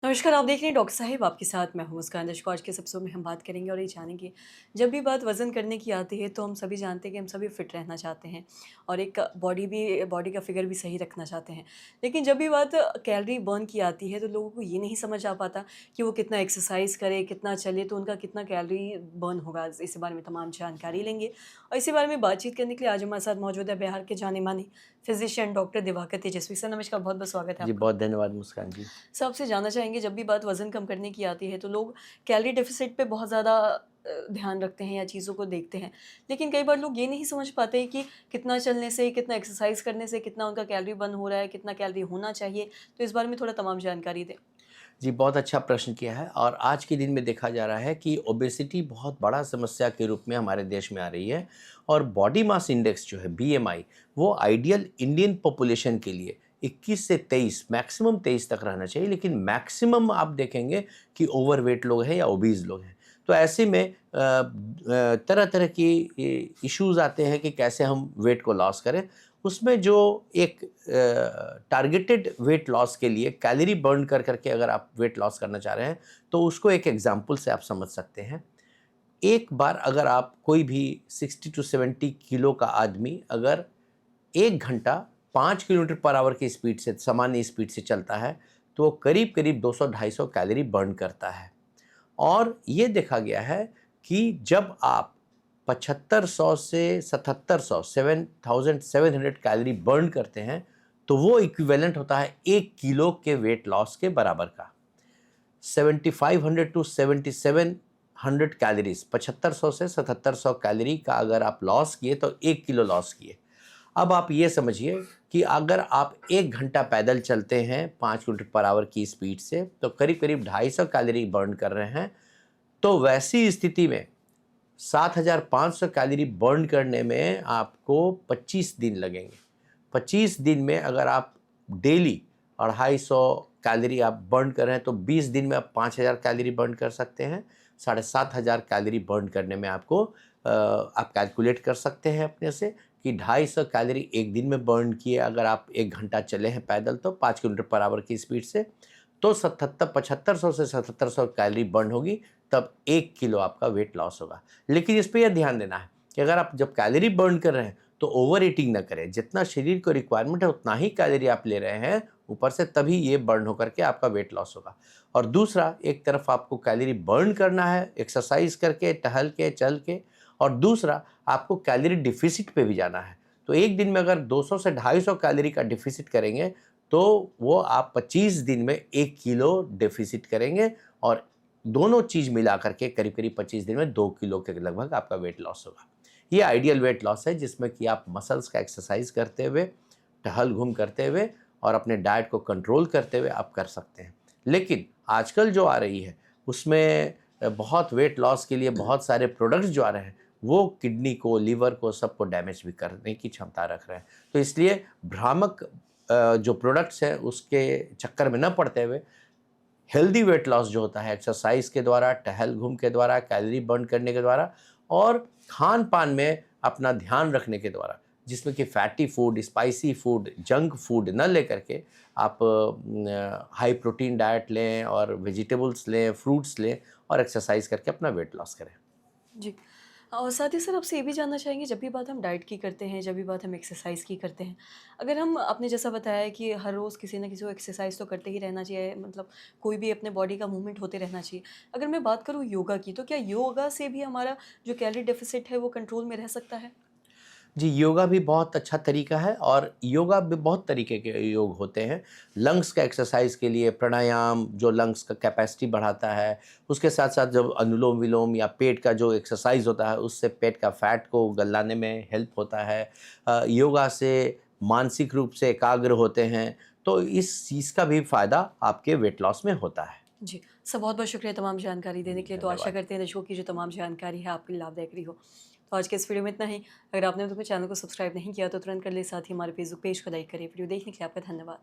नमस्कार, आप देख रहे हैं डॉक्टर साहिब आपके साथ मैं हूँ मुस्कान दशको। आज के इस एपिसोड में हम बात करेंगे और ये जानेंगे, जब भी बात वज़न करने की आती है तो हम सभी जानते हैं कि हम सभी फिट रहना चाहते हैं और एक बॉडी का फिगर भी सही रखना चाहते हैं। लेकिन जब भी बात कैलोरी बर्न की आती है तो लोगों को ये नहीं समझ आ पाता कि वो कितना एक्सरसाइज करे, कितना चले तो उनका कितना कैलोरी बर्न होगा। इस बारे में तमाम जानकारी लेंगे और इसी बारे में बातचीत करने के लिए आज हमारे साथ मौजूद है बिहार के जाने-माने फिज़िशियन डॉक्टर दिवाकर तेजस्वी सर। नमस्कार, बहुत-बहुत स्वागत है जी, आपका। बहुत धन्यवाद मुस्कान जी। सर, आपसे जानना चाहेंगे, जब भी बात वज़न कम करने की आती है तो लोग कैलोरी डेफ़िसिट पे बहुत ज़्यादा ध्यान रखते हैं या चीज़ों को देखते हैं। लेकिन कई बार लोग ये नहीं समझ पाते कि कितना चलने से, कितना एक्सरसाइज़ करने से कितना उनका कैलोरी बर्न हो रहा है, कितना कैलोरी होना चाहिए? तो इस बारे में थोड़ा तमाम जानकारी दें। जी, बहुत अच्छा प्रश्न किया है और आज के दिन में देखा जा रहा है कि ओबेसिटी बहुत बड़ा समस्या के रूप में हमारे देश में आ रही है और बॉडी मास इंडेक्स जो है बीएमआई, वो आइडियल इंडियन पॉपुलेशन के लिए 21 से 23, मैक्सिमम 23 तक रहना चाहिए, लेकिन मैक्सिमम आप देखेंगे कि ओवरवेट लोग हैं या ओबीज़ लोग हैं। तो ऐसे में तरह-तरह की इश्यूज़ आते हैं कि कैसे हम वेट को लॉस करें। उसमें जो एक टारगेटेड वेट लॉस के लिए कैलोरी बर्न कर करके अगर आप वेट लॉस करना चाह रहे हैं, तो उसको एक एग्जांपल से आप समझ सकते हैं। एक बार अगर आप कोई भी 60 टू 70 किलो का आदमी अगर 1 घंटा 5 किलोमीटर पर आवर की स्पीड से, सामान्य स्पीड से चलता है, तो वो करीब-करीब 200-250 कैलोरी बर्न करता है। और ये देखा गया है कि जब आप 7500 से 7700 7700 कैलोरी बर्न करते हैं, तो वो इक्विवेलेंट होता है 1 किलो के वेट लॉस के बराबर का। 7500 टू 7700 कैलोरीज़, 7500 से 7700 कैलोरी का अगर आप लॉस किए तो 1 किलो लॉस किए। अब आप ये समझिए कि अगर आप 1 घंटा पैदल चलते हैं 5 किलोमीटर पर आवर की स्पीड से, तो करीब-करीब 250 कैलोरी बर्न कर रहे हैं। तो वैसी स्थिति में 7500 कैलोरी बर्न करने में आपको 25 दिन लगेंगे। 25 दिन में अगर आप डेली 250 कैलोरी आप बर्न कर रहे हैं, तो 20 दिन में आप 5000 कैलोरी बर्न कर सकते हैं। 7500 कैलोरी बर्न करने में आपको आप कैलकुलेट कर सकते हैं अपने से कि 250 कैलोरी एक दिन में बर्न किए, अगर आप 1 घंटा चले हैं पैदल तो 5 किलोमीटर पर आवर की स्पीड से, तो 7500 से 7700 कैलोरी बर्न होगी, तब 1 किलो आपका वेट लॉस होगा। लेकिन इस पे यह ध्यान देना है कि अगर आप जब कैलोरी बर्न कर रहे हैं, तो ओवर ईटिंग ना करें। जितना शरीर को रिक्वायरमेंट है उतना ही कैलोरी आप ले रहे हैं ऊपर से, तभी ये बर्न होकर के आपका वेट लॉस होगा। और दूसरा, एक तरफ आपको कैलोरी बर्न करना है एक्सरसाइज करके, टहल के, चल के, और दूसरा आपको कैलोरी डिफिसिट पे भी जाना है। तो एक दिन में अगर 200 से 250 कैलोरी का डिफिसिट करेंगे, तो वो आप 25 दिन में 1 किलो डिफिसिट करेंगे और दोनों चीज़ मिला करके करीब-करीब 25 दिन में 2 किलो के लगभग आपका वेट लॉस होगा। ये आइडियल वेट लॉस है जिसमें कि आप मसल्स का एक्सरसाइज करते हुए, टहल-घूम करते हुए और अपने डाइट को कंट्रोल करते हुए आप कर सकते हैं। लेकिन आजकल जो आ रही है उसमें बहुत वेट लॉस के लिए बहुत सारे प्रोडक्ट्स जो आ रहे हैं, वो किडनी को, लिवर को, सबको डैमेज भी करने की क्षमता रख रहे हैं। तो इसलिए भ्रामक जो प्रोडक्ट्स हैं उसके चक्कर में ना पड़ते हुए हेल्दी वेट लॉस जो होता है एक्सरसाइज के द्वारा, टहल घूम के द्वारा, कैलोरी बर्न करने के द्वारा और खान पान में अपना ध्यान रखने के द्वारा, जिसमें कि fatty food, spicy food, junk food न लेकर के आप हाई प्रोटीन डाइट लें और वेजिटेबल्स लें, फ्रूट्स लें और एक्सरसाइज करके अपना वेट लॉस करें। जी। और साथ ही सर, आपसे ये भी जानना चाहेंगे, जब भी बात हम डाइट की करते हैं, जब भी बात हम एक्सरसाइज़ की करते हैं, अगर हम आपने जैसा बताया है कि हर रोज़ किसी न किसी को एक्सरसाइज़ तो करते ही रहना चाहिए, मतलब कोई भी अपने बॉडी का मूवमेंट होते रहना चाहिए। अगर मैं बात करूँ योगा की, तो क्या योगा से भी हमारा जो कैलोरी डेफ़िसिट है वो कंट्रोल में रह सकता है? जी, योगा भी बहुत अच्छा तरीका है और योगा भी बहुत तरीके के योग होते हैं। लंग्स का एक्सरसाइज के लिए प्राणायाम जो लंग्स का कैपेसिटी बढ़ाता है, उसके साथ-साथ जब अनुलोम-विलोम या पेट का जो एक्सरसाइज होता है, उससे पेट का फैट को गलाने में हेल्प होता है। योगा से मानसिक रूप से एकाग्र होते हैं, तो इस चीज़ का भी फ़ायदा आपके वेट लॉस में होता है। जी। सर, बहुत-बहुत शुक्रिया तमाम जानकारी देने जी, के लिए। तो आशा धन्यवाद। करते हैं दर्शकों की जो तमाम जानकारी है आपके लिए लाभदायक रही हो। तो आज के इस वीडियो में इतना ही। अगर आपने अभी तक चैनल को सब्सक्राइब नहीं किया तो तुरंत कर लें, साथ ही हमारे फेसबुक पेज को लाइक करें। वीडियो देखने के लिए आपका धन्यवाद।